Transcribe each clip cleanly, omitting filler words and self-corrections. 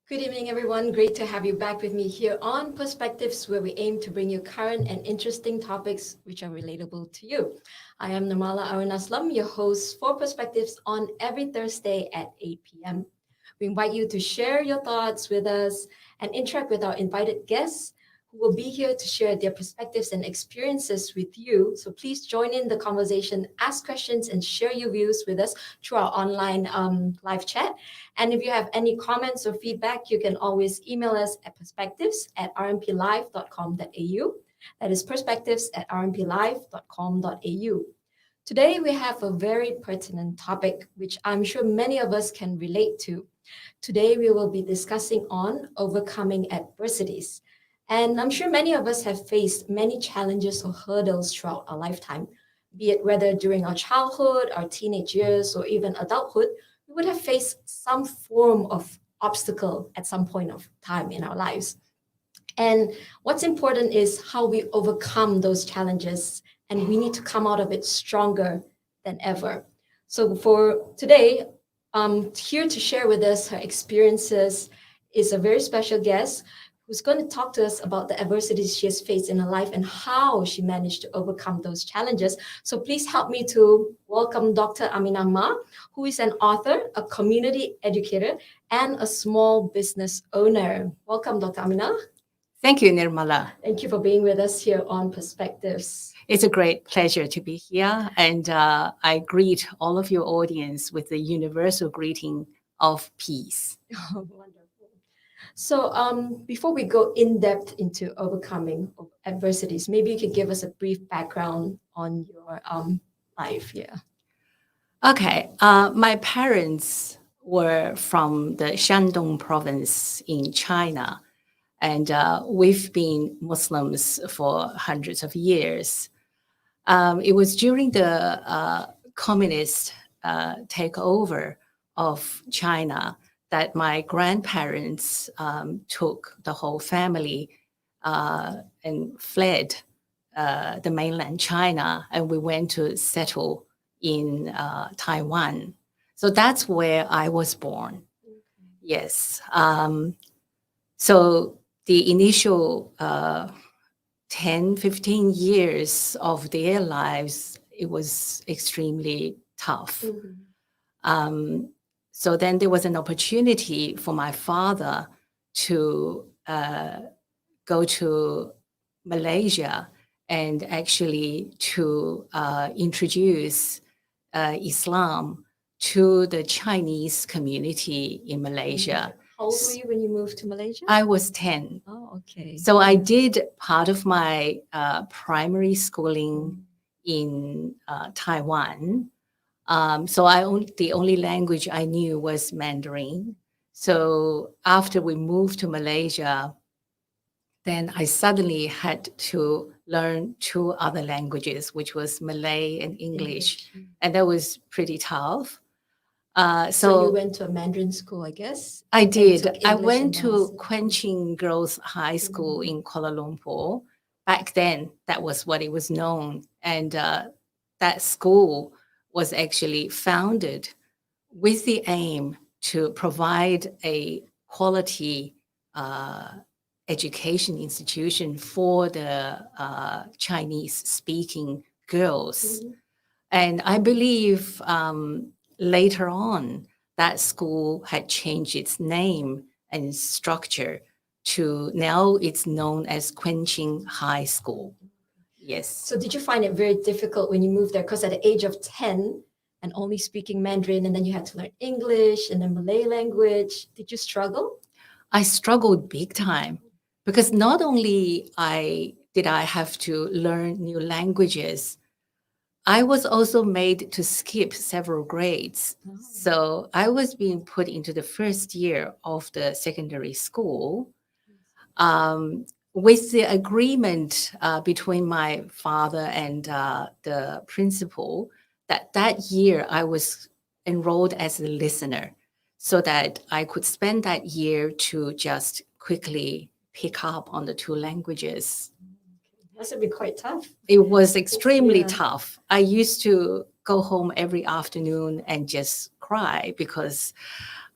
Good evening, everyone. Great to have you back with me here on Perspectives, where we aim to bring you current and interesting topics which are relatable to you. I am Nirmala, your host for Perspectives on every Thursday at 8 p.m. We invite you to share your thoughts with us and interact with our invited guests who will be here to share their perspectives and experiences with you. So please join in the conversation, ask questions, and share your views with us through our online live chat. And if you have any comments or feedback, you can always email us at perspectives@rmplive.com.au. That is perspectives@rmplive.com.au. Today, we have a very pertinent topic, which I'm sure many of us can relate to. Today, we will be discussing on overcoming adversities. And I'm sure many of us have faced many challenges or hurdles throughout our lifetime, be it whether during our childhood, our teenage years, or even adulthood, we would have faced some form of obstacle at some point of time in our lives. And what's important is how we overcome those challenges, and we need to come out of it stronger than ever. So for today, here to share with us her experiences is a very special guest who's going to talk to us about the adversities she has faced in her life and how she managed to overcome those challenges. So please help me to welcome Dr. Aminah Mah, who is an author, a community educator, and a small business owner. Welcome, Dr. Aminah. Thank you, Nirmala. Thank you for being with us here on Perspectives. It's a great pleasure to be here, and I greet all of your audience with the universal greeting of peace. Oh, wonderful. So before we go in depth into overcoming adversities, maybe you could give us a brief background on your life here. Okay, my parents were from the Shandong province in China, and we've been Muslims for hundreds of years. It was during the communist takeover of China that my grandparents took the whole family and fled the mainland China, and we went to settle in Taiwan. So that's where I was born. Yes. So the initial 10, 15 years of their lives, it was extremely tough. So then there was an opportunity for my father to go to Malaysia and actually to introduce Islam to the Chinese community in Malaysia. How old were you when you moved to Malaysia? I was 10. Oh, okay. So I did part of my primary schooling in Taiwan. So the only language I knew was Mandarin. So after we moved to Malaysia, then I suddenly had to learn two other languages, which was Malay and English. And that was pretty tough. So you went to a Mandarin school, I guess? I did. I English went and to maths. Quenching Girls High School in Kuala Lumpur. Back then, that was what it was known. And that school was actually founded with the aim to provide a quality education institution for the Chinese-speaking girls. And I believe later on, that school had changed its name and structure to now it's known as Quenching High School. Yes. So did you find it very difficult when you moved there? Because at the age of 10 and only speaking Mandarin, and then you had to learn English and then Malay language, did you struggle? I struggled big time because not only did I have to learn new languages, I was also made to skip several grades. Oh. So I was being put into the first year of the secondary school with the agreement between my father and the principal that year I was enrolled as a listener so that I could spend that year to just quickly pick up on the two languages. Must have been quite tough. It was extremely Yeah. tough. I used to go home every afternoon and just cry because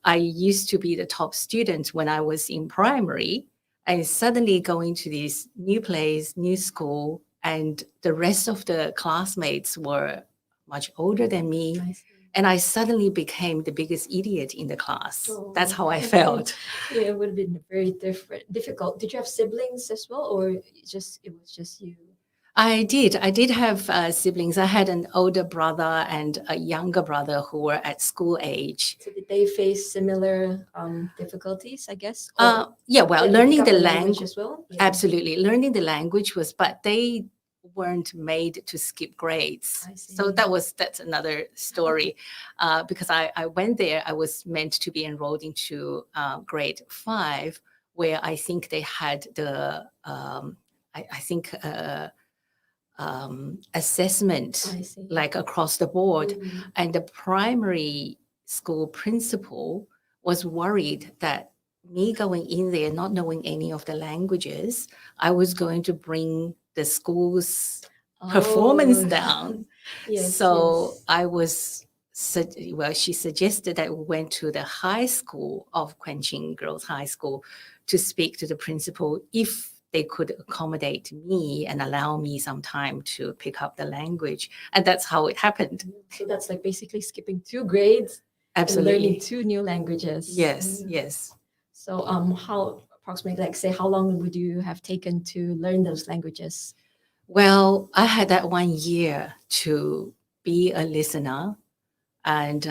I used to be the top student when I was in primary, and suddenly going to this new place, new school, and the rest of the classmates were much older than me. I see. And I suddenly became the biggest idiot in the class. That's Oh. how I felt. Yeah, it would have been very difficult. Did you have siblings as well, or it was just you? I did. I did have siblings. I had an older brother and a younger brother who were at school age. So did they face similar difficulties, I guess? Yeah, well, did they pick learning up the the language, as well? Yeah. absolutely. Learning the language was, but they weren't made to skip grades. I see. So that's another story. Because I went there, I was meant to be enrolled into grade 5, where I think they had the, I think, assessment I see. like across the board. Mhm. And the primary school principal was worried that me going in there, not knowing any of the languages, I was going to bring the school's performance Oh. down. Yes, So yes. I was, she suggested that we went to the high school of Quenching Girls High School to speak to the principal if they could accommodate me and allow me some time to pick up the language. And that's how it happened. So that's like basically skipping 2 grades and learning Absolutely. 2 new languages. Yes, Yeah. yes. So how approximately, like, say, how long would you have taken to learn those languages? Well, I had that 1 year to be a listener. And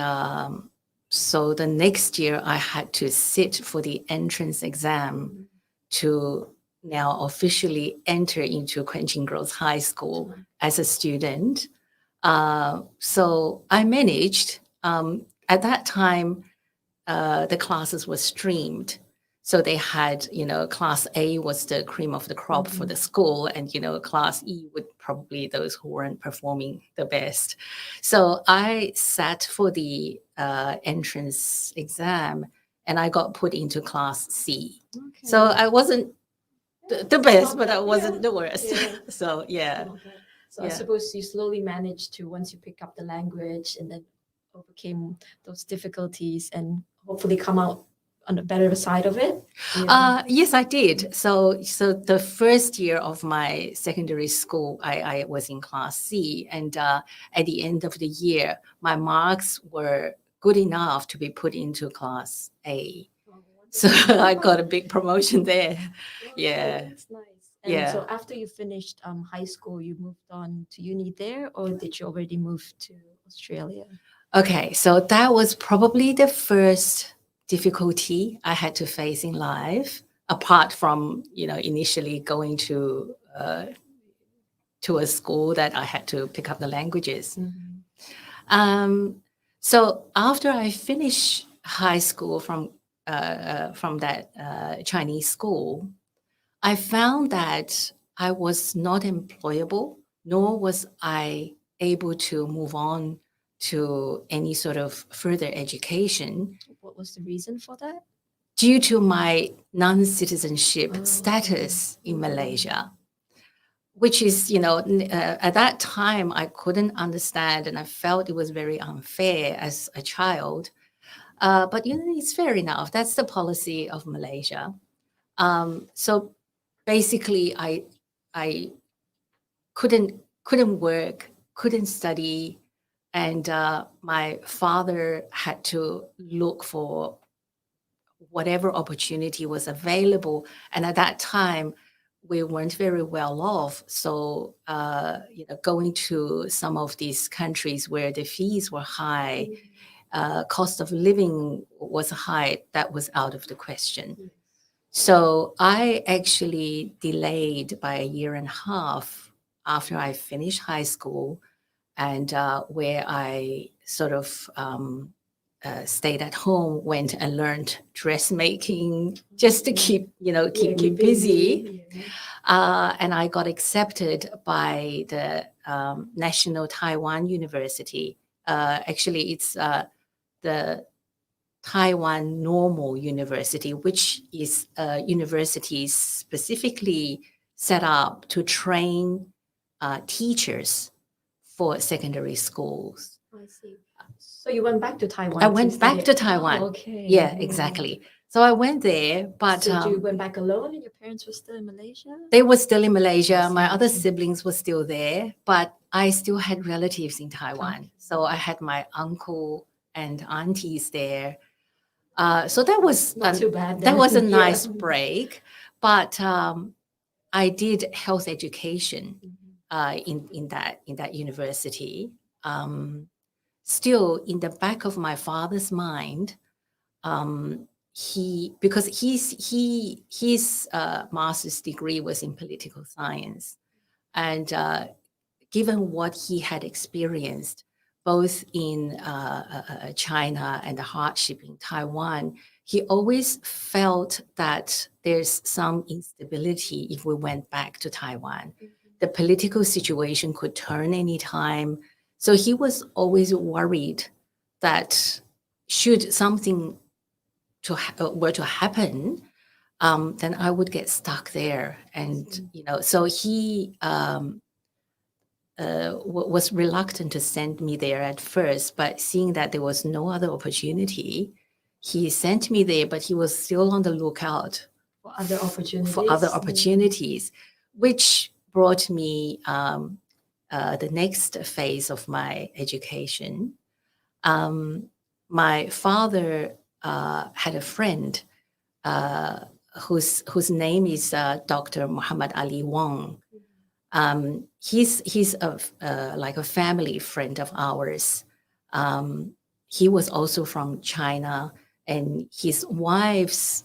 so the next year I had to sit for the entrance exam to now officially enter into Quenching Girls High School as a student. So I managed. At that time, the classes were streamed. So they had, class A was the cream of the crop for the school, and, class E would probably those who weren't performing the best. So I sat for the entrance exam and I got put into class C. Okay. So I wasn't the best, Not but I bad, wasn't yeah. the worst. Yeah. So, yeah. Not bad. So I Yeah. suppose you slowly managed to, once you pick up the language and then overcame those difficulties and hopefully come out on the better side of it. Yeah. Yes, I did. So the first year of my secondary school, I was in class C, and at the end of the year, my marks were good enough to be put into class A. Oh, So wonderful. I got a big promotion there. Oh, Yeah. that's nice. And Yeah. so after you finished high school, you moved on to uni there, or did you already move to Australia? Okay, so that was probably the first difficulty I had to face in life, apart from, initially going to a school that I had to pick up the languages. Um, so after I finished high school from that Chinese school, I found that I was not employable, nor was I able to move on to any sort of further education What was the reason for that? due to my non-citizenship Oh, status okay. in Malaysia, which is, at that time I couldn't understand, and I felt it was very unfair as a child. But it's fair enough. That's the policy of Malaysia. So basically, I couldn't work, couldn't study, and my father had to look for whatever opportunity was available. And at that time, we weren't very well off. So, going to some of these countries where the fees were high, cost of living was high, that was out of the question. So I actually delayed by a year and a half after I finished high school, and where I sort of stayed at home, went and learned dressmaking just to keep me busy. And I got accepted by the National Taiwan University. Actually, it's the Taiwan Normal University, which is a university specifically set up to train teachers for secondary schools. I see. So you went back to Taiwan I to went study. back to Oh, Taiwan. okay. Yeah, exactly. So I went there, but So you went back alone and your parents were still in Malaysia? they were still in Malaysia. see, My I other see. siblings were still there, but I still had relatives in Taiwan. Okay. So I had my uncle and aunties there. So that was Not too bad that then. was a Yeah. nice break. But I did health education in that university. Um, Still, in the back of my father's mind, because his master's degree was in political science, and given what he had experienced both in China and the hardship in Taiwan, he always felt that there's some instability if we went back to Taiwan. The political situation could turn anytime. So he was always worried that should something were to happen, then I would get stuck there. And, so he was reluctant to send me there at first, but seeing that there was no other opportunity, he sent me there, but he was still on the lookout For other opportunities. for other opportunities, which brought me the next phase of my education. My father had a friend whose name is Dr. Muhammad Ali Wong. He's like a family friend of ours. He was also from China, and his wife's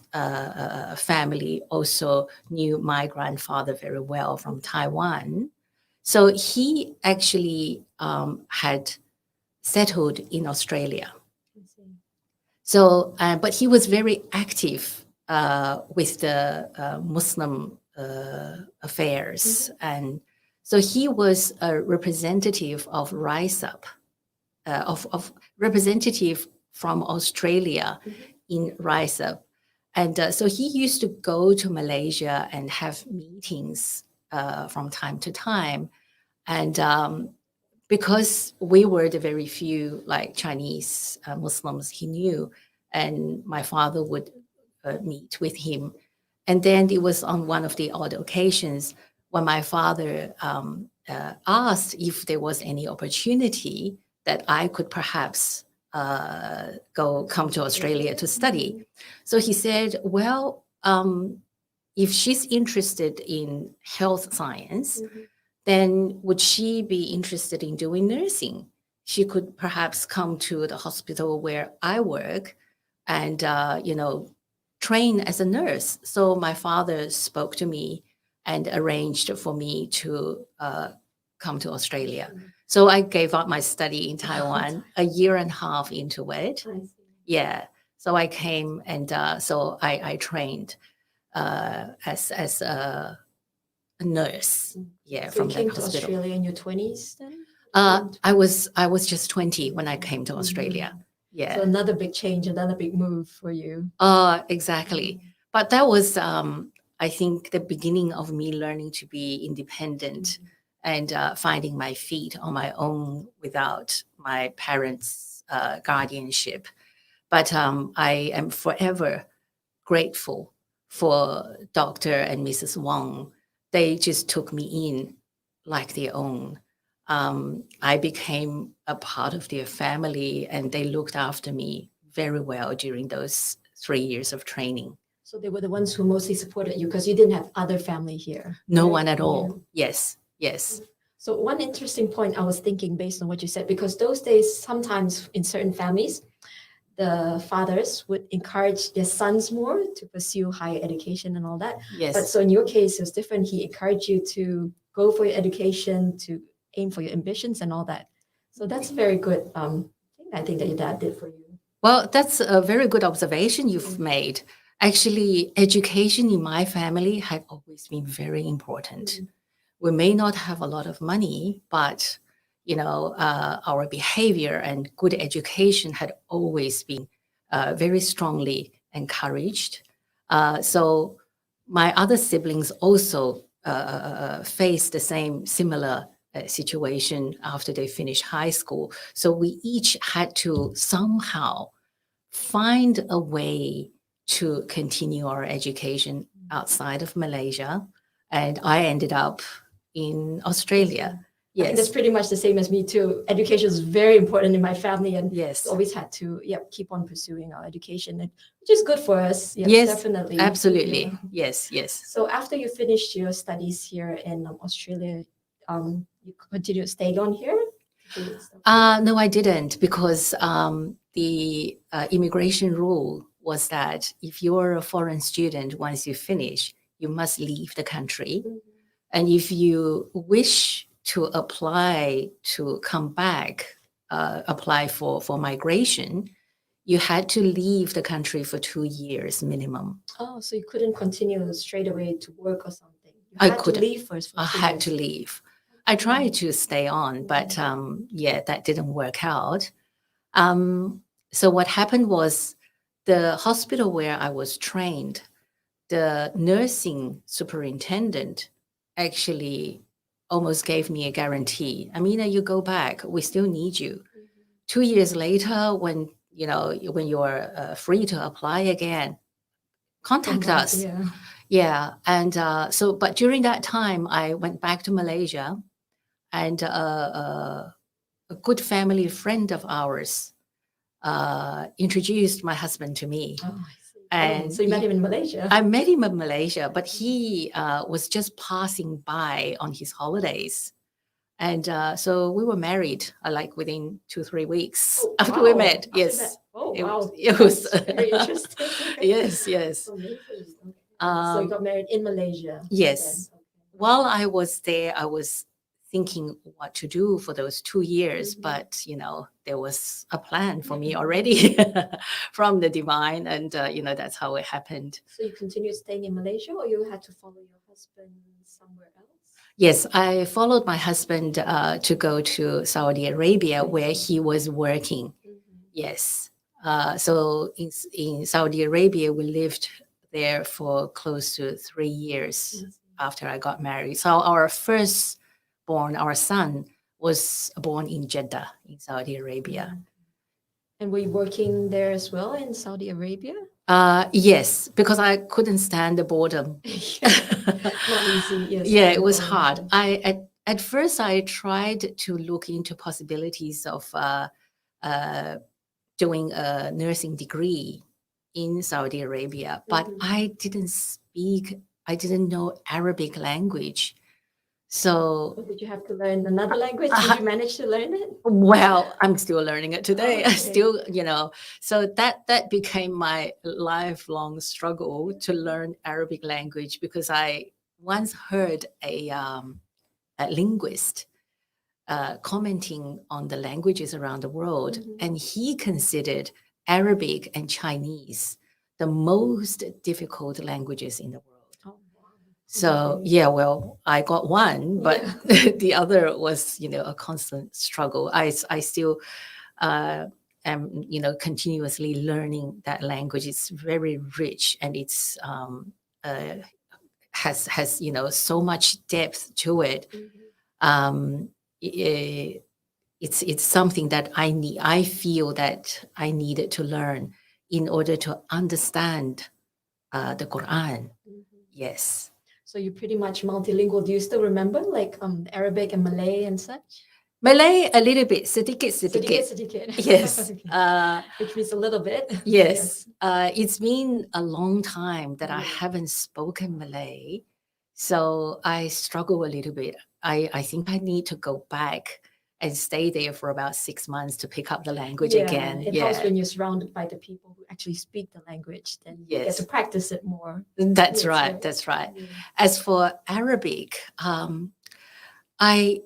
family also knew my grandfather very well from Taiwan. So he actually had settled in Australia. I see. So, but he was very active with the Muslim affairs, and so he was a representative of Rise Up, of representative from Australia in Rise Up, and so he used to go to Malaysia and have meetings from time to time, and because we were the very few like Chinese Muslims he knew, and my father would meet with him. And then it was on one of the odd occasions when my father asked if there was any opportunity that I could perhaps come to Australia to study. So he said, well, if she's interested in health science, then would she be interested in doing nursing? She could perhaps come to the hospital where I work and, train as a nurse. So my father spoke to me and arranged for me to come to Australia. So I gave up my study in Taiwan a year and a half into it. I see. Yeah. So I came and so I trained as a nurse. Yeah, So you from that came to hospital. Australia in your 20s then? I was just 20 when I came to Australia. Yeah. So another big change, another big move for you. Exactly. But that was, I think, the beginning of me learning to be independent and finding my feet on my own without my parents' guardianship. But I am forever grateful for Dr. and Mrs. Wong. They just took me in like their own. I became a part of their family, and they looked after me very well during those 3 years of training. So they were the ones who mostly supported you because you didn't have other family here. No right? one at all. Yeah. Yes, yes. So one interesting point I was thinking based on what you said, because those days, sometimes in certain families, the fathers would encourage their sons more to pursue higher education and all that. Yes. But so in your case, it was different. He encouraged you to go for your education, to aim for your ambitions and all that. So that's a very good thing I think that your dad did for you. Well, that's a very good observation you've made. Actually, education in my family had always been very important. We may not have a lot of money, but our behavior and good education had always been very strongly encouraged. So my other siblings also faced the same similar situation after they finished high school. So we each had to somehow find a way to continue our education outside of Malaysia. And I ended up in Australia. I think that's pretty much the same as me too. Education is very important in my family, and Yes. we always had to keep on pursuing our education, which is good for us. Yes, definitely, absolutely. Yeah. Yes, yes. So after you finished your studies here in Australia, you continued staying on here? No, I didn't, because the immigration rule was that if you're a foreign student, once you finish, you must leave the country. And if you wish to apply to come back, apply for migration, you had to leave the country for 2 years minimum. Oh, so you couldn't continue straight away to work or something? You I had couldn't. to leave first. I had to leave. I tried to stay on, but yeah, that didn't work out. So what happened was, the hospital where I was trained, the nursing superintendent actually almost gave me a guarantee. Aminah, you go back. We still need you. 2 years later, when when you're free to apply again, contact us. Yeah. And so, but during that time, I went back to Malaysia, and a good family friend of ours introduced my husband to me. Oh, I see. And so you met him in Malaysia? I met him in Malaysia, but he was just passing by on his holidays. And so we were married like within 2-3 weeks after we met. Yes. Oh, wow. It was very interesting. Yes, yes. Amazing. Okay. So you got married in Malaysia? Yes. Okay. While I was there, I was thinking what to do for those 2 years, but there was a plan for me already from the divine, and that's how it happened. So you continued staying in Malaysia, or you had to follow your husband somewhere else? Yes, I followed my husband to go to Saudi Arabia, where he was working. Yes. So in Saudi Arabia, we lived there for close to 3 years after I got married. So our firstborn, our son, was born in Jeddah, in Saudi Arabia. And were you working there as well in Saudi Arabia? Yes, because I couldn't stand the boredom. Not easy. Yes. Yeah, it was hard. At first I tried to look into possibilities of doing a nursing degree in Saudi Arabia, but I didn't know Arabic language. So did you have to learn another language? Did you manage to learn it? Well, I'm still learning it today. I still, so that became my lifelong struggle to learn Arabic language, because I once heard a linguist commenting on the languages around the world, and he considered Arabic and Chinese the most difficult languages in the world. So yeah, well, I got one, but the other was, a constant struggle. I still am, continuously learning that language. It's very rich, and it's has so much depth to it. It's something that I feel that I needed to learn in order to understand the Quran. Yes. So you're pretty much multilingual. Do you still remember like Arabic and Malay and such? Malay a little bit, sedikit. Yes. Which means a little bit. Yes. It's been a long time that I haven't spoken Malay, so I struggle a little bit. I think I need to go back and stay there for about 6 months to pick up the language again. It helps when you're surrounded by the people who actually speak the language, then you get to practice it more. That's right. That's right. As for Arabic, I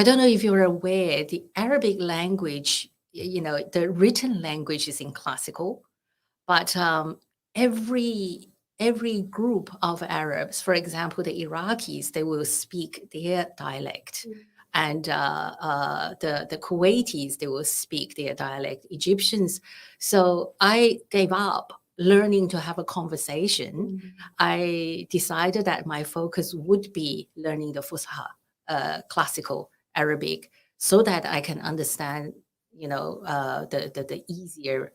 don't know if you're aware, the Arabic language, the written language is in classical, but every group of Arabs, for example, the Iraqis, they will speak their dialect. And the Kuwaitis, they will speak their dialect, Egyptians. So I gave up learning to have a conversation. I decided that my focus would be learning the Fusha, classical Arabic, so that I can understand, the easier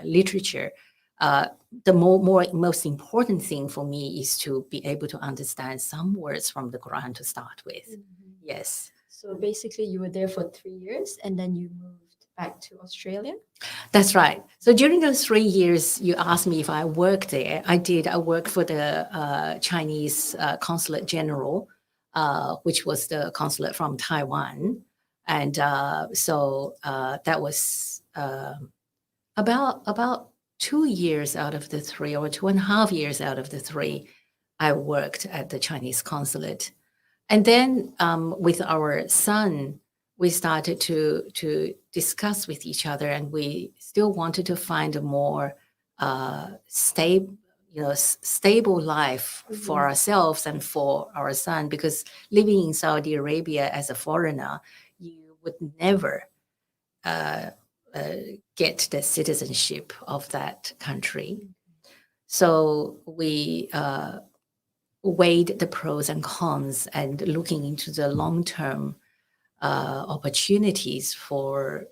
literature. The most important thing for me is to be able to understand some words from the Quran to start with. Yes. So basically, you were there for 3 years and then you moved back to Australia? That's right. So during those 3 years, you asked me if I worked there. I did. I worked for the Chinese Consulate General, which was the consulate from Taiwan. And that was about 2 years out of the three, or 2.5 years out of the three, I worked at the Chinese consulate. And then with our son, we started to discuss with each other, and we still wanted to find a more stable life for ourselves and for our son, because living in Saudi Arabia as a foreigner, you would never get the citizenship of that country. So we weighed the pros and cons, and looking into the long-term opportunities for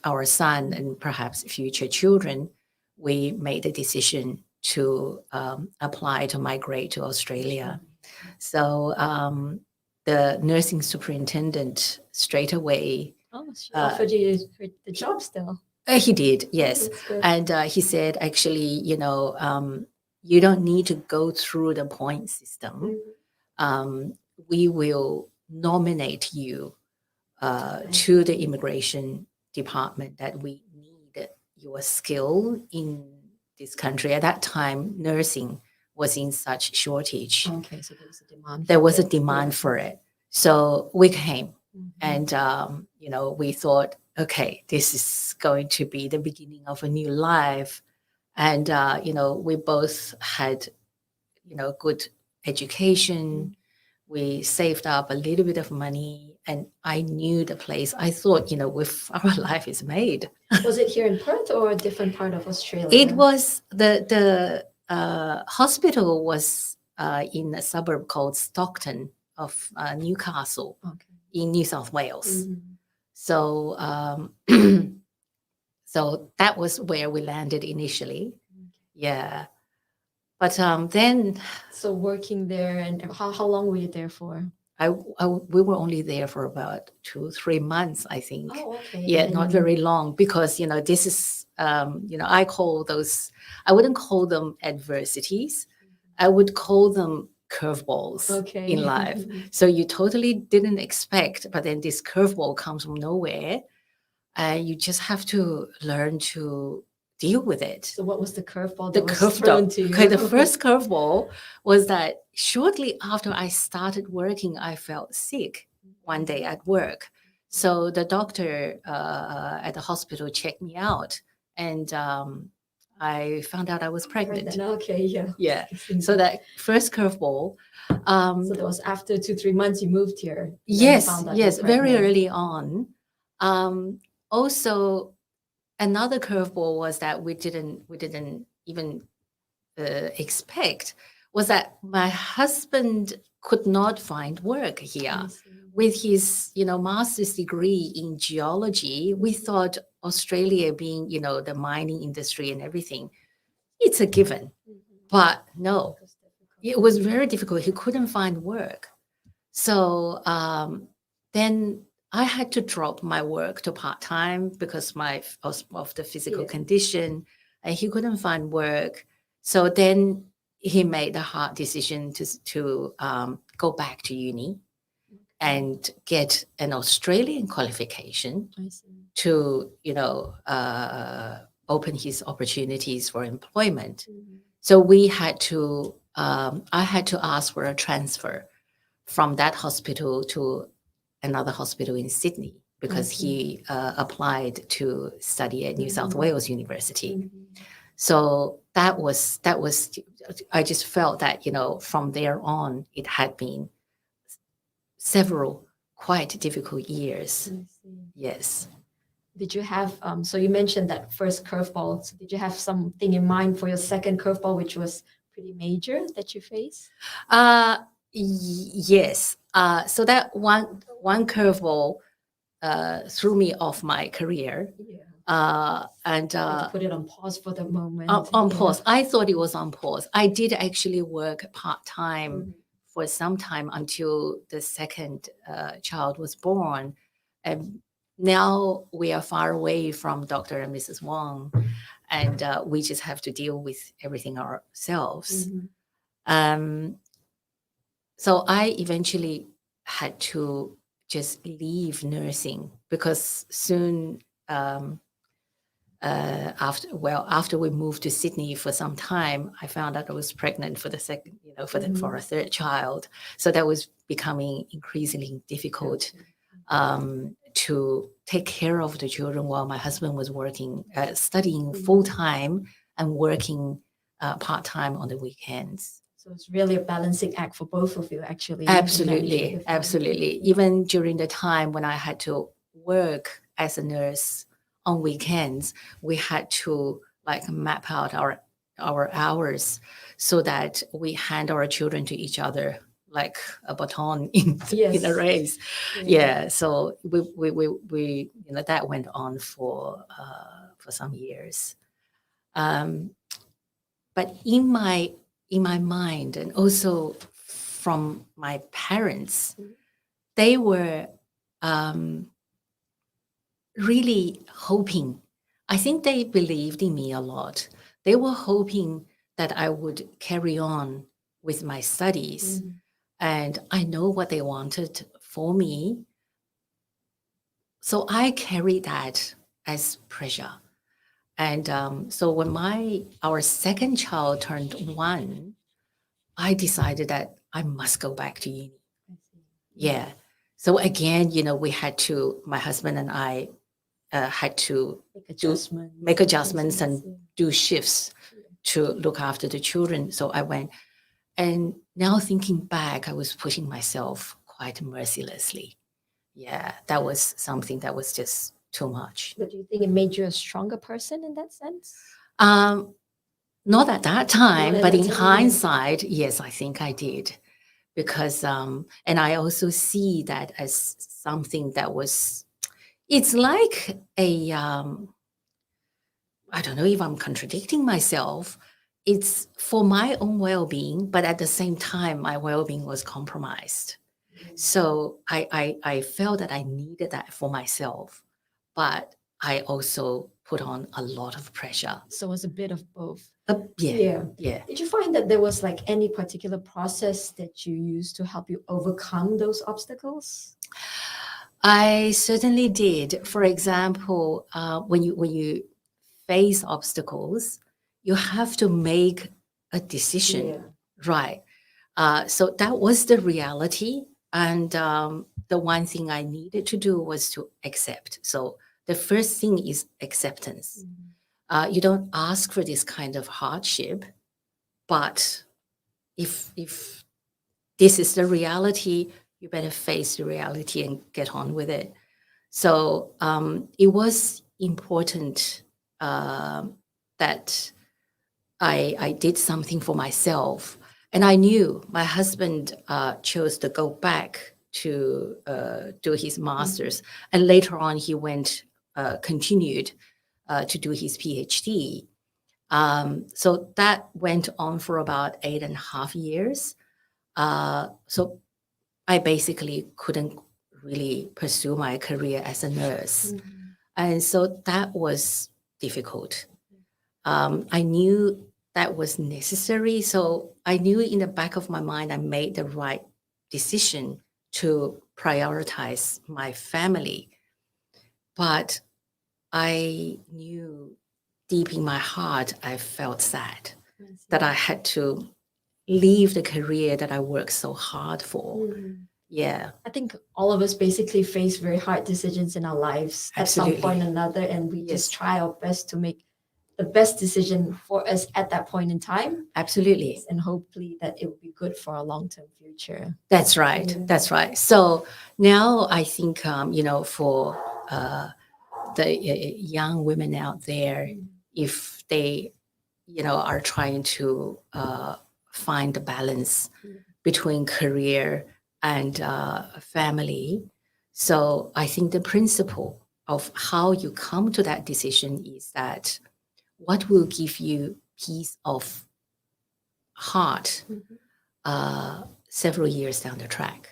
our son and perhaps future children, we made the decision to apply to migrate to Australia. So the nursing superintendent straight away. She offered you the job still. He did, yes. And he said, actually, you don't need to go through the point system. We will nominate you to the immigration department, that we need your skill in this country. At that time, nursing was in such shortage. Okay, so there was a demand. There was a demand for it. So we came, and we thought, okay, this is going to be the beginning of a new life. And we both had good education. We saved up a little bit of money, and I knew the place. I thought, with our life is made. Was it here in Perth or a different part of Australia? It was the hospital was in a suburb called Stockton of Newcastle, in New South Wales. So so that was where we landed initially. Yeah. But then. So working there, and how long were you there for? We were only there for about 2-3 months, I think. Oh, okay. Yeah, not very long, because this is I call those. I wouldn't call them adversities. I would call them curveballs in life. So you totally didn't expect, but then this curveball comes from nowhere, and you just have to learn to deal with it. So what was the curveball that was thrown to you? Okay, the first curveball was that shortly after I started working, I felt sick one day at work. So the doctor at the hospital checked me out, and I found out I was pregnant. Okay, yeah. Yeah. So that first curveball. So that was after 2-3 months you moved here. Yes, very early on. Also, another curveball was that we didn't even expect, was that my husband could not find work here. With his master's degree in geology. We thought Australia, being the mining industry and everything, it's a given. But no, it was very difficult. He couldn't find work. So then I had to drop my work to part-time because of the physical condition, and he couldn't find work. So then he made the hard decision to go back to uni and get an Australian qualification to, open his opportunities for employment. So we had to, I had to ask for a transfer from that hospital to another hospital in Sydney, because he applied to study at New South Wales University. So that was, I just felt that, from there on, it had been several quite difficult years. Yes. Did you have, so you mentioned that first curveball. So did you have something in mind for your second curveball, which was pretty major, that you faced? Yes. So that one curveball threw me off my career. Yeah. And You have to put it on pause for the moment. on Yeah. pause. I thought it was on pause. I did actually work part-time Mhm. for some time until the second child was born. And now we are far away from Dr. and Mrs. Wong, and we just have to deal with everything ourselves. Mhm. Um, so I eventually had to just leave nursing because soon after we moved to Sydney for some time, I found out I was pregnant for the second, for a third child. So that was becoming increasingly difficult to take care of the children while my husband was working, studying full time and working part time on the weekends. So it's really a balancing act for both of you, actually. Absolutely, absolutely. Even during the time when I had to work as a nurse on weekends, we had to like map out our hours so that we hand our children to each other like a baton in a race. Yeah. So we that went on for some years. Um, but in my mind and also from my parents, they were um, really hoping. I think they believed in me a lot. They were hoping that I would carry on with my studies, and I know what they wanted for me. So I carried that as pressure. And so when our second child turned 1, I decided that I must go back to uni. Yeah. So again, my husband and I had to make adjustments and do shifts to look after the children. So I went, and now thinking back, I was pushing myself quite mercilessly. Yeah, that was something that was just too much. But do you think it made you a stronger person in that sense? Um, Not at that time, at but that in time, hindsight, yes, I think I did. Because, and I also see that as something that was, it's like I don't know if I'm contradicting myself. It's for my own well being, but at the same time, my well being was compromised. So I felt that I needed that for myself, but I also put on a lot of pressure. So it was a bit of both. Yeah. Did you find that there was like any particular process that you used to help you overcome those obstacles? I certainly did. For example, when you face obstacles, you have to make a decision, right? So that was the reality, and the one thing I needed to do was to accept. So the first thing is acceptance. You don't ask for this kind of hardship, but if this is the reality, you better face the reality and get on with it. So it was important that I did something for myself. And I knew my husband chose to go back to do his master's. And later on, he continued to do his PhD. So that went on for about 8.5 years. So I basically couldn't really pursue my career as a nurse. And so that was difficult. I knew that was necessary. So I knew in the back of my mind, I made the right decision to prioritize my family. But I knew deep in my heart, I felt sad that I had to leave the career that I worked so hard for. Yeah. I think all of us basically face very hard decisions in our lives at some point or another, and we just try our best to make the best decision for us at that point in time. Absolutely. And hopefully that it will be good for our long-term future. That's right. That's right. So now I think, for the young women out there, if they, are trying to find the balance between career and family. So I think the principle of how you come to that decision is that what will give you peace of heart several years down the track.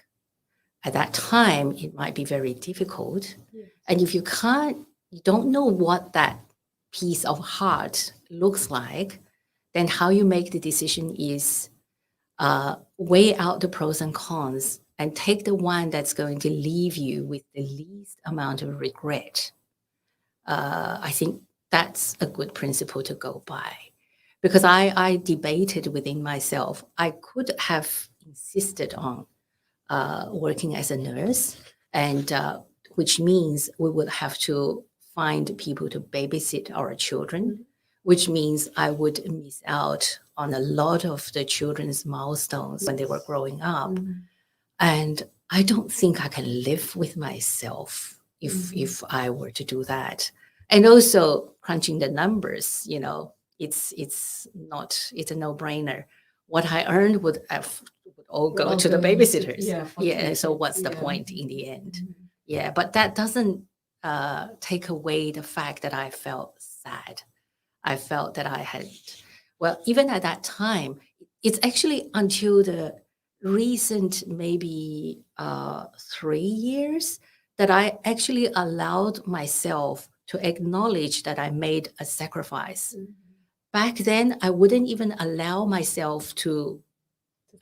At that time, it might be very difficult. Yes. And if you don't know what that piece of heart looks like, then how you make the decision is weigh out the pros and cons and take the one that's going to leave you with the least amount of regret. I think that's a good principle to go by. Because I debated within myself. I could have insisted on working as a nurse, and which means we would have to find people to babysit our children, which means I would miss out on a lot of the children's milestones when they were growing up. And I don't think I can live with myself if I were to do that. And also crunching the numbers, it's a no-brainer. What I earned would all go to the babysitters. Yeah. So what's the point in the end? Yeah. But that doesn't take away the fact that I felt sad. I felt that I had, well, even at that time, it's actually until the recent maybe 3 years that I actually allowed myself to acknowledge that I made a sacrifice. Back then, I wouldn't even allow myself to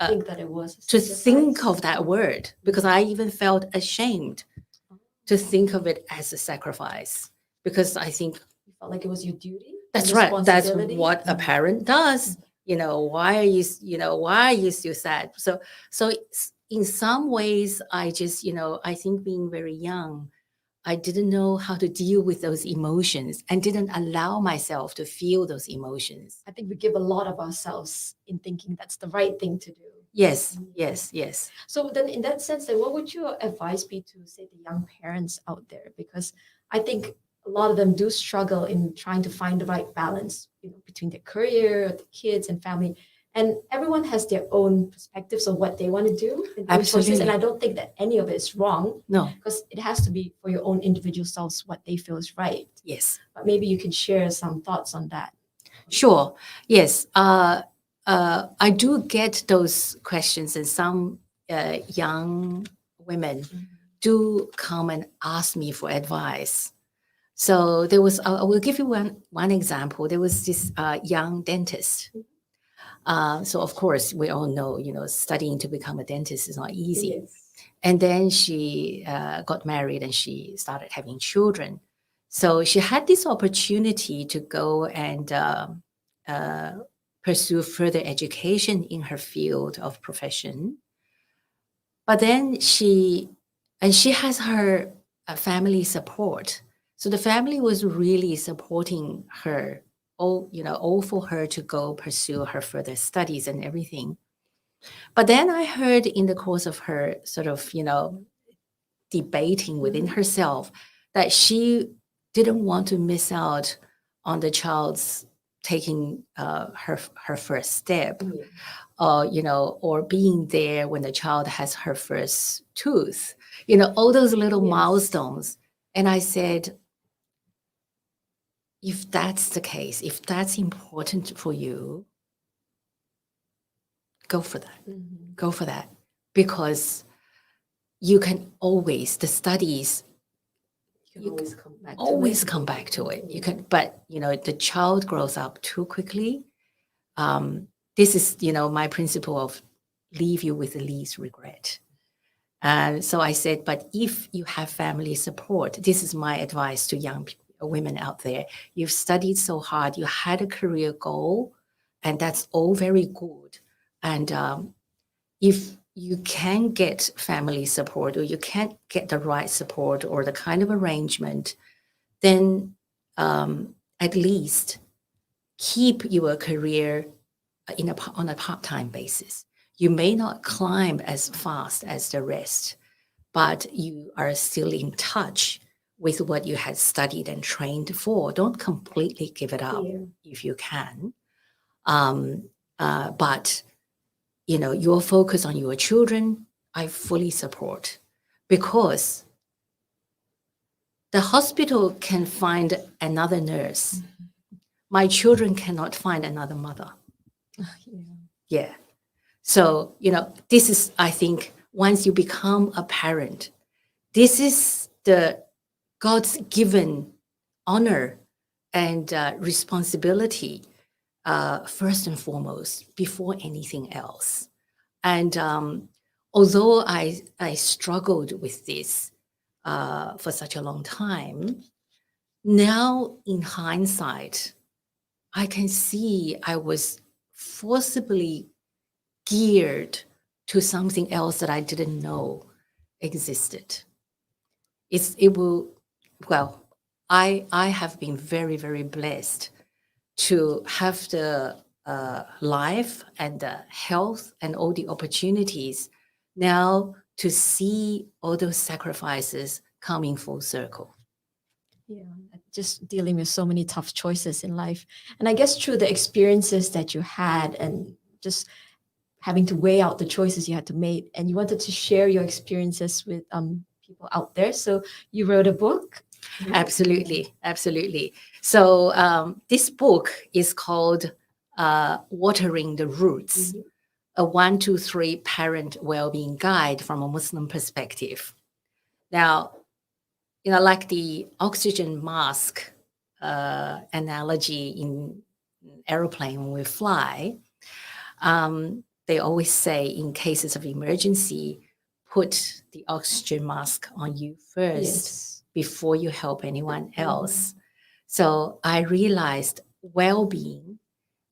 think that it was to think of that word, because I even felt ashamed to think of it as a sacrifice, because I think you felt like it was your duty. That's right. That's what a parent does. Why are you still sad? So in some ways, I just, I think being very young, I didn't know how to deal with those emotions and didn't allow myself to feel those emotions. I think we give a lot of ourselves in thinking that's the right thing to do. Yes. So then in that sense, then what would your advice be to, say, the young parents out there? Because I think a lot of them do struggle in trying to find the right balance, between their career, the kids, and family. And everyone has their own perspectives of what they want to do and their choices. And I don't think that any of it is wrong. No. Because it has to be for your own individual selves what they feel is right. Yes. But maybe you can share some thoughts on that. Sure. Yes. I do get those questions, and some young women do come and ask me for advice. So there was, I will give you one example. There was this young dentist. So of course, we all know, studying to become a dentist is not easy. Yes. And then she got married and she started having children. So she had this opportunity to go and pursue further education in her field of profession. But then she has her family support. So the family was really supporting her, all for her to go pursue her further studies and everything. But then I heard in the course of her sort of, debating within herself that she didn't want to miss out on the child's taking her first step, or being there when the child has her first tooth, all those little milestones. And I said, if that's the case, if that's important for you, go for that. Go for that. Because you can always, the studies, you can always come back to it. You can, but the child grows up too quickly. This is, my principle of leave you with the least regret. So I said, but if you have family support, this is my advice to young women out there. You've studied so hard, you had a career goal, and that's all very good. And if you can get family support, or you can't get the right support or the kind of arrangement, then at least keep your career on a part-time basis. You may not climb as fast as the rest, but you are still in touch with what you had studied and trained for. Don't completely give it up if you can. But your focus on your children, I fully support, because the hospital can find another nurse. My children cannot find another mother. Yeah. Yeah. So, this is, I think, once you become a parent, this is the God's given honor and responsibility, first and foremost, before anything else. And although I struggled with this for such a long time, now in hindsight, I can see I was forcibly geared to something else that I didn't know existed. It will, well, I have been very, very blessed to have the life and the health and all the opportunities now to see all those sacrifices coming full circle. Yeah, just dealing with so many tough choices in life. And I guess through the experiences that you had and just having to weigh out the choices you had to make, and you wanted to share your experiences with people out there. So you wrote a book. Absolutely, absolutely. So this book is called Watering the Roots, a 1, 2, 3 parent well-being guide from a Muslim perspective. Now, like the oxygen mask analogy in aeroplane when we fly, they always say in cases of emergency, put the oxygen mask on you first Yes. before you help anyone else. So I realized well-being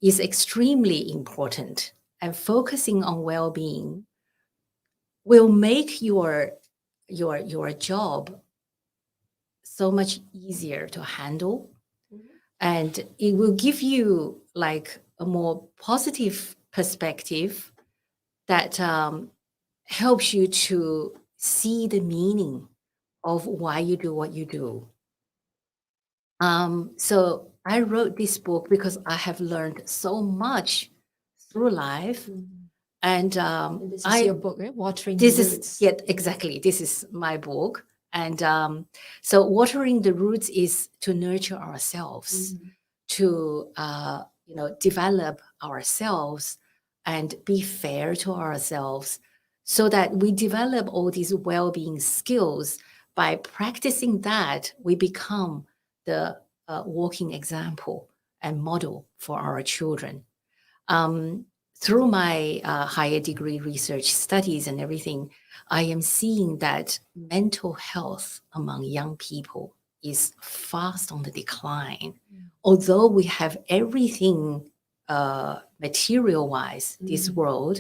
is extremely important, and focusing on well-being will make your job so much easier to handle, and it will give you like a more positive perspective that helps you to see the meaning of why you do what you do. So I wrote this book because I have learned so much through life, and And this is your book, right? Watering the this is Roots. exactly, this is my book. And so watering the roots is to nurture ourselves, to develop ourselves and be fair to ourselves, so that we develop all these well-being skills. By practicing that, we become the walking example and model for our children. um, Through my higher degree research studies and everything, I am seeing that mental health among young people is fast on the decline. Although we have everything material wise, this world,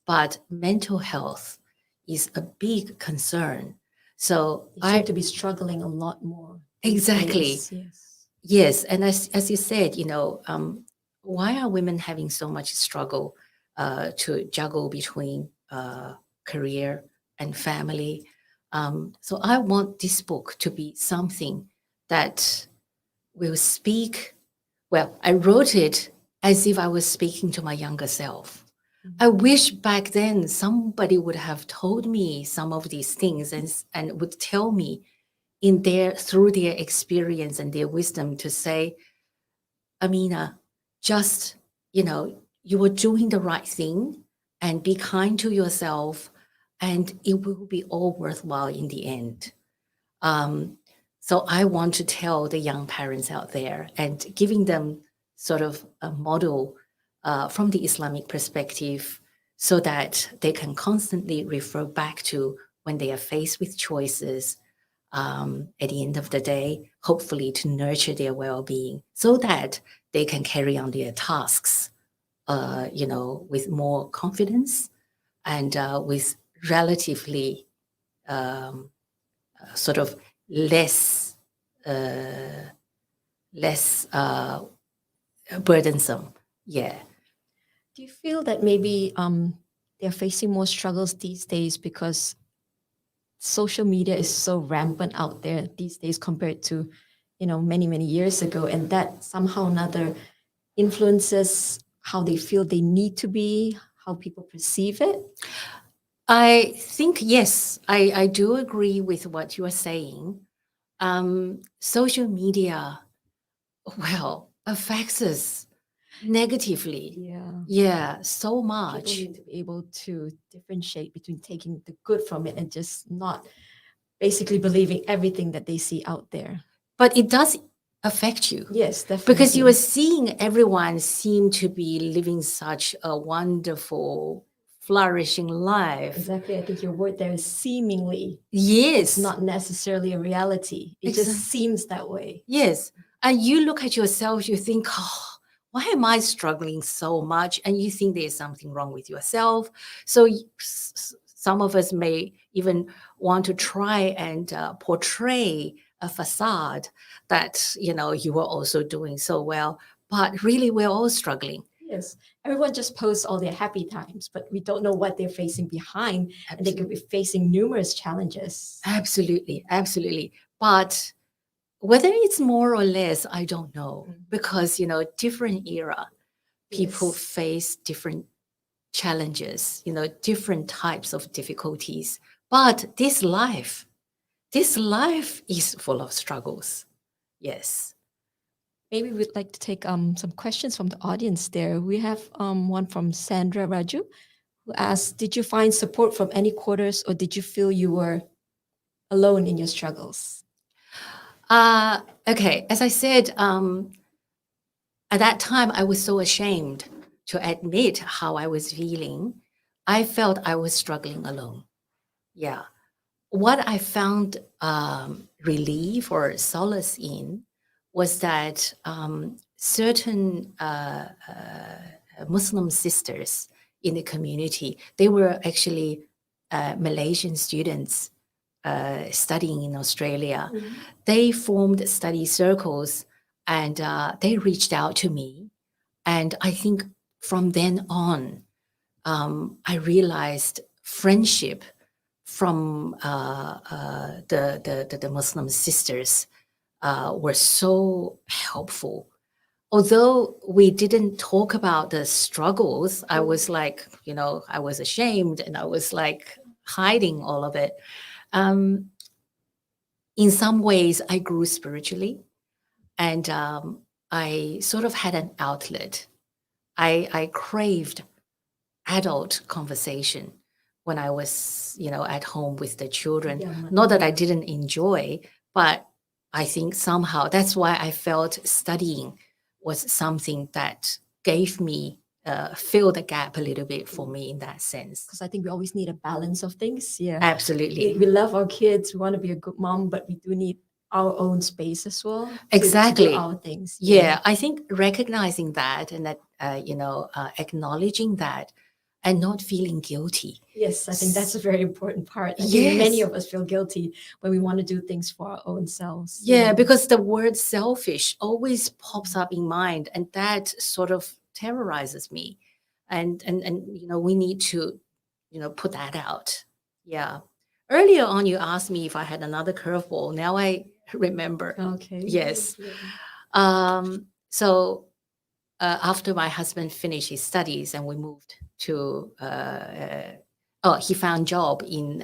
but mental health is a big concern. So They seem to be struggling a lot more. these exactly. days. Yes. Yes, and as you said, why are women having so much struggle to juggle between career and family? So I want this book to be something that will speak. Well, I wrote it as if I was speaking to my younger self. I wish back then somebody would have told me some of these things, and would tell me through their experience and their wisdom, to say, Aminah, just, you were doing the right thing, and be kind to yourself, and it will be all worthwhile in the end. Um, so I want to tell the young parents out there and giving them sort of a model from the Islamic perspective, so that they can constantly refer back to when they are faced with choices, at the end of the day, hopefully to nurture their well-being, so that they can carry on their tasks, with more confidence, and with relatively sort of less uh, less burdensome. Yeah. Do you feel that maybe they're facing more struggles these days because social media is so rampant out there these days compared to, many, many years ago, and that somehow or another influences how they feel they need to be, how people perceive it? I think, yes, I do agree with what you are saying. Social media, well, affects us negatively. Yeah. Yeah, so People much. need to be able to differentiate between taking the good from it and just not basically believing everything that they see out there. But it does affect you Yes, because you are definitely. seeing everyone seem to be living such a wonderful, flourishing life. Exactly. I think your word there is seemingly. It's Yes, not necessarily a reality. It just exactly. seems that way. Yes. And you look at yourself, you think, oh, why am I struggling so much? And you think there's something wrong with yourself. So some of us may even want to try and portray a facade that, you are also doing so well. But really, we're all struggling. Yes. Everyone just posts all their happy times, but we don't know what they're facing behind. And they could be facing numerous challenges. Absolutely. Absolutely. But whether it's more or less, I don't know, because, different era, people Yes. face different challenges, different types of difficulties. But this life is full of struggles. Yes. Maybe we'd like to take some questions from the audience there. We have one from Sandra Raju who asked, did you find support from any quarters or did you feel you were alone in your struggles? Okay. As I said, at that time, I was so ashamed to admit how I was feeling. I felt I was struggling alone. Yeah. What I found relief or solace in was that certain Muslim sisters in the community, they were actually Malaysian students studying in Australia. They formed study circles and they reached out to me. And I think from then on, I realized friendship from the Muslim sisters were so helpful. Although we didn't talk about the struggles, I was like, I was ashamed and I was like hiding all of it. Um, in some ways, I grew spiritually and I sort of had an outlet. I craved adult conversation when I was, at home with the children. Yeah, Not that I didn't enjoy, but I think somehow that's why I felt studying was something that gave me fill the gap a little bit for me in that sense. because I think we always need a balance of things. Yeah. Absolutely. We love our kids, we want to be a good mom, but we do need our own space as well to do Exactly. our things. Yeah, I think recognizing that and that, acknowledging that and not feeling guilty. Yes, I think that's a very important part. I think many Yes. of us feel guilty when we want to do things for our own selves. Yeah, because the word selfish always pops up in mind and that sort of terrorizes me. And we need to, put that out. Yeah. Earlier on you asked me if I had another curveball. Now I remember. Okay. Yes. So after my husband finished his studies and we moved to he found job in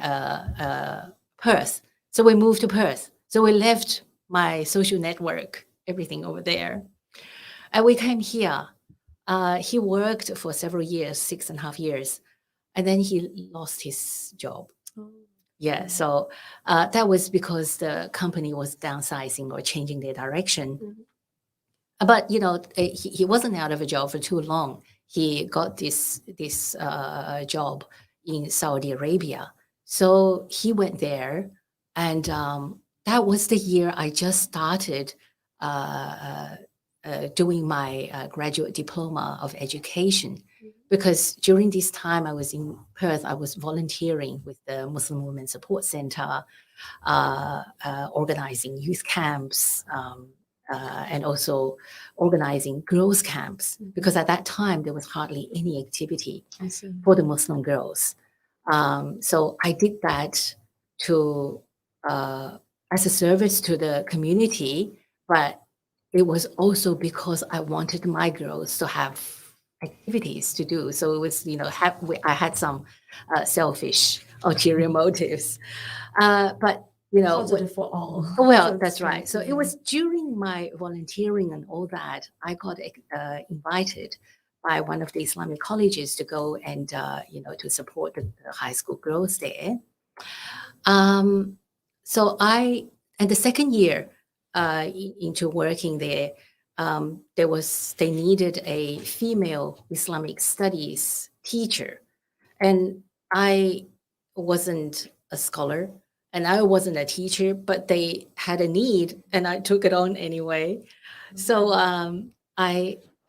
Perth. So we moved to Perth. So we left my social network, everything over there. And we came here. He worked for several years, 6.5 years, and then he lost his job. Oh, Yeah, so that was because the company was downsizing or changing their direction. But he wasn't out of a job for too long. He got this job in Saudi Arabia, so he went there, and that was the year I just started doing my graduate diploma of education. Because during this time I was in Perth, I was volunteering with the Muslim Women Support Center, organizing youth camps, and also organizing girls' camps, because at that time there was hardly any activity for the Muslim girls. So I did that to as a service to the community, but it was also because I wanted my girls to have activities to do. So it was, I had some selfish ulterior motives. But, Positive for all, well, so to that's right. speak. So it was during my volunteering and all that, I got invited by one of the Islamic colleges to go and, to support the high school girls there. Um, so and the second year into working there, they needed a female Islamic studies teacher. And I wasn't a scholar and I wasn't a teacher, but they had a need and I took it on anyway. So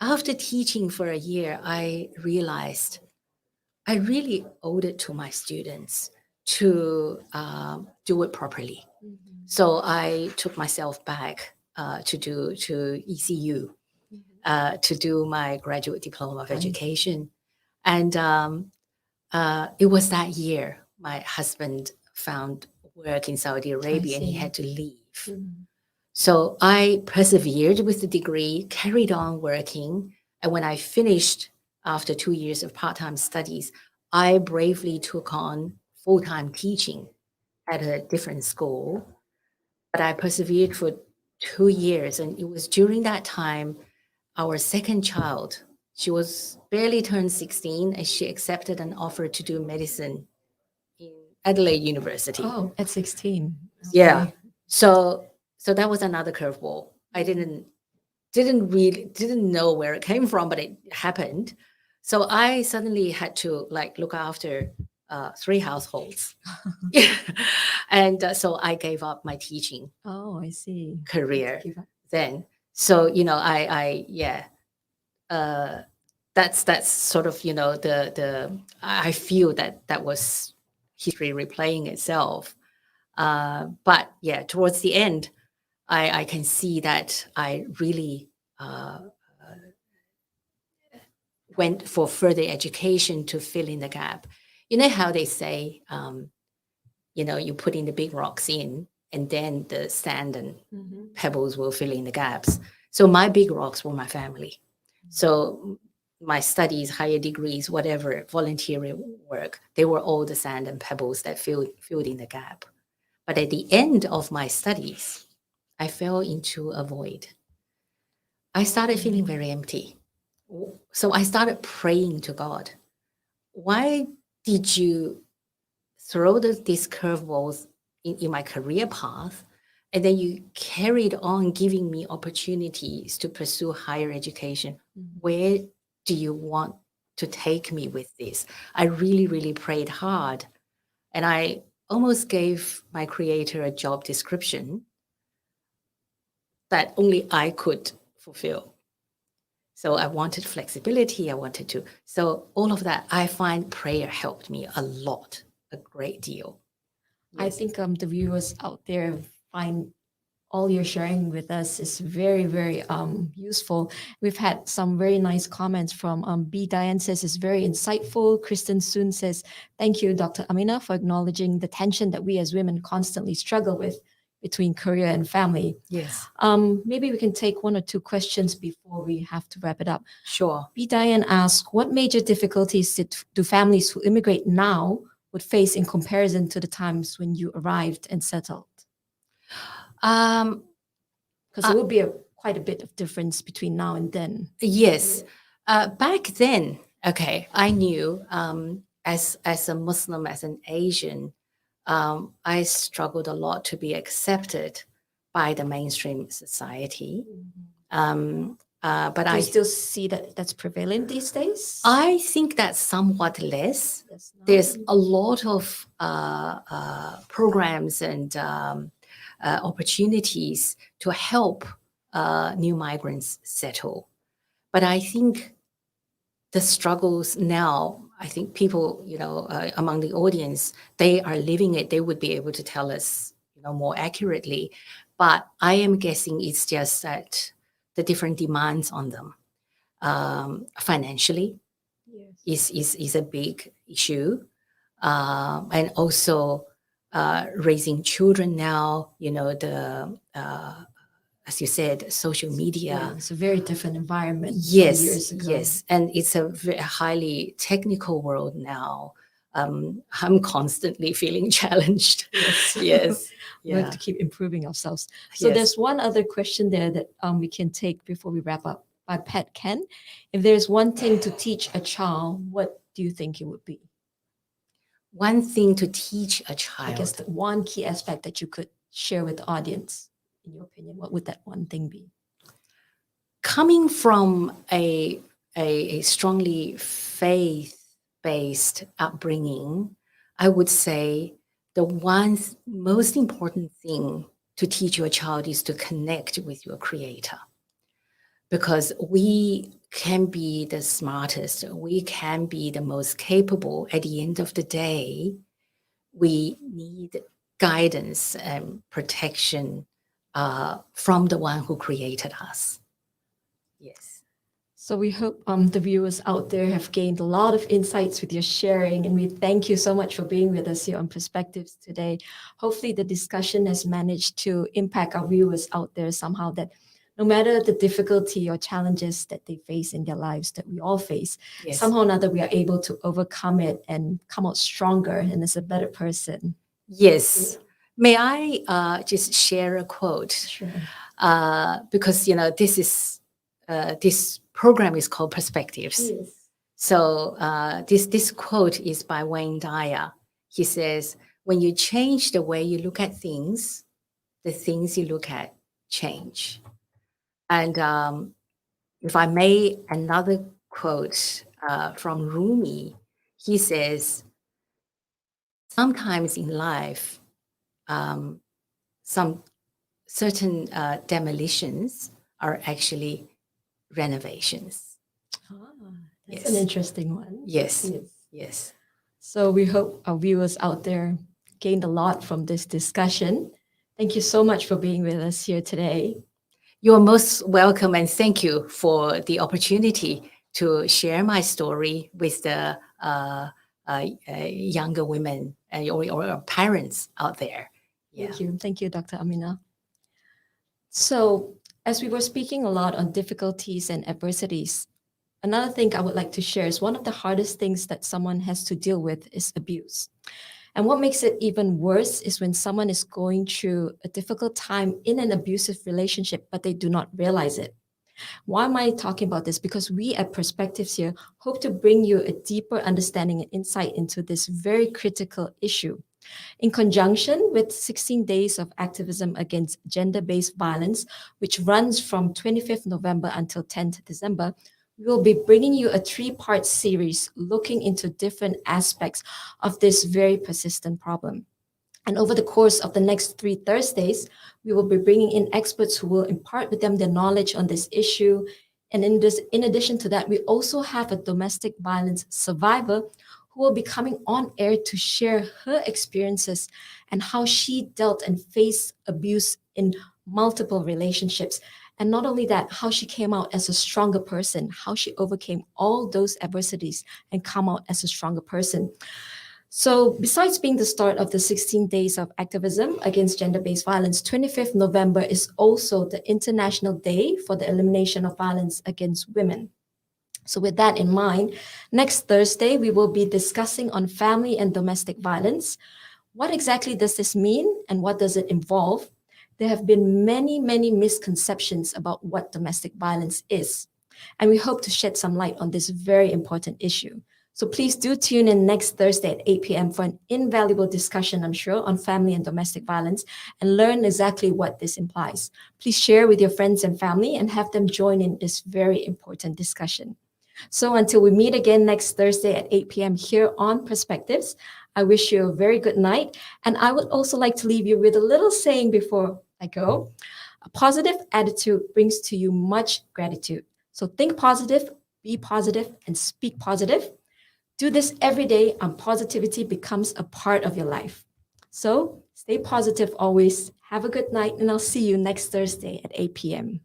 after teaching for a year, I realized I really owed it to my students to do it properly. Mhm. So I took myself back to ECU to do my graduate diploma of Right. education, and it was that year my husband found work in Saudi Arabia and he see. had to leave. Mhm. So I persevered with the degree, carried on working. And when I finished after 2 years of part time studies, I bravely took on full time teaching at a different school. But I persevered for 2 years. And it was during that time, our second child, she was barely turned 16 and she accepted an offer to do medicine in Adelaide University. Oh, at 16. Yeah. Okay. So that was another curveball. I didn't know where it came from, but it happened. So I suddenly had to like look after 3 households. And so I gave up my teaching Oh, I see. career Give up. then. So I yeah, uh, that's sort of the I feel that was history replaying itself. But yeah, towards the end, I can see that I really went for further education to fill in the gap. You know how they say, you put in the big rocks in, and then the sand and Mhm. pebbles will fill in the gaps. So my big rocks were my family. So my studies, higher degrees, whatever, volunteering work, they were all the sand and pebbles that filled in the gap. But at the end of my studies, I fell into a void. I started feeling very empty. So I started praying to God. Why did you throw these curveballs in my career path? And then you carried on giving me opportunities to pursue higher education. Mhm. Where do you want to take me with this? I really, really prayed hard. And I almost gave my creator a job description that only I could fulfill. So I wanted flexibility. I wanted to. So all of that, I find prayer helped me a lot, a great deal. I Yes. think the viewers out there find all you're sharing with us is very, very useful. We've had some very nice comments from B. Diane says it's very insightful. Kristen Soon says, thank you, Dr. Aminah, for acknowledging the tension that we as women constantly struggle with between career and family. Yes. Maybe we can take one or two questions before we have to wrap it up. Sure. B. Diane asks, what major difficulties do families who immigrate now would face in comparison to the times when you arrived and settled? Um, Because there will be quite a bit of difference between now and then. yes. Back then, okay, I knew as a Muslim, as an Asian, I struggled a lot to be accepted by the mainstream society. But Do you I still see that that's prevalent these days? I think that's somewhat less. Yes, no? There's a lot of programs and opportunities to help new migrants settle. But I think the struggles now, I think people, among the audience, they are living it. They would be able to tell us, more accurately. But I am guessing it's just that the different demands on them financially Yes. is a big issue, and also raising children now. The as you said, social media. Yeah, it's a very different environment from Yes, years ago. yes, and it's a highly technical world now. I'm constantly feeling challenged. Yes. Yes, We have yeah, to keep improving ourselves. So yes. there's one other question there that we can take before we wrap up by Pat Ken. If there's one thing to teach a child, what do you think it would be? One thing to teach a I guess child. the one key aspect that you could share with the audience, in your opinion, what would that one thing be? Coming from a strongly faith-based upbringing, I would say the one most important thing to teach your child is to connect with your creator. Because we can be the smartest, we can be the most capable. At the end of the day, we need guidance and protection from the one who created us. Yes. So we hope the viewers out there have gained a lot of insights with your sharing, and we thank you so much for being with us here on Perspectives today. Hopefully, the discussion has managed to impact our viewers out there somehow, that no matter the difficulty or challenges that they face in their lives, that we all face, Yes. somehow or another we are able to overcome it and come out stronger and as a better person. Yes. May I just share a quote? Sure. Because this program is called Perspectives. Yes. So this quote is by Wayne Dyer. He says, "When you change the way you look at things, the things you look at change." And if I may, another quote from Rumi, he says, "Sometimes in life, some certain demolitions are actually renovations." That's Yes. an interesting one. Yes. Yes. So we hope our viewers out there gained a lot from this discussion. Thank you so much for being with us here today. You're most welcome, and thank you for the opportunity to share my story with the younger women or parents out there. Yeah. Thank you. Thank you, Dr. Aminah. So, as we were speaking a lot on difficulties and adversities, another thing I would like to share is one of the hardest things that someone has to deal with is abuse. And what makes it even worse is when someone is going through a difficult time in an abusive relationship, but they do not realize it. Why am I talking about this? Because we at Perspectives here hope to bring you a deeper understanding and insight into this very critical issue. In conjunction with 16 days of activism against gender-based violence, which runs from 25th November until 10th December, we will be bringing you a three-part series looking into different aspects of this very persistent problem. And over the course of the next 3 Thursdays, we will be bringing in experts who will impart with them their knowledge on this issue. And in addition to that, we also have a domestic violence survivor who will be coming on air to share her experiences and how she dealt and faced abuse in multiple relationships. And not only that, how she came out as a stronger person, how she overcame all those adversities and come out as a stronger person. So, besides being the start of the 16 days of activism against gender based violence, 25th November is also the International Day for the Elimination of Violence Against Women. So, with that in mind, next Thursday, we will be discussing on family and domestic violence. What exactly does this mean and what does it involve? There have been many, many misconceptions about what domestic violence is. And we hope to shed some light on this very important issue. So please do tune in next Thursday at 8 p.m. for an invaluable discussion, I'm sure, on family and domestic violence and learn exactly what this implies. Please share with your friends and family and have them join in this very important discussion. So until we meet again next Thursday at 8 p.m. here on Perspectives, I wish you a very good night. And I would also like to leave you with a little saying before I go. A positive attitude brings to you much gratitude. So think positive, be positive, and speak positive. Do this every day, and positivity becomes a part of your life. So stay positive always. Have a good night, and I'll see you next Thursday at 8 p.m.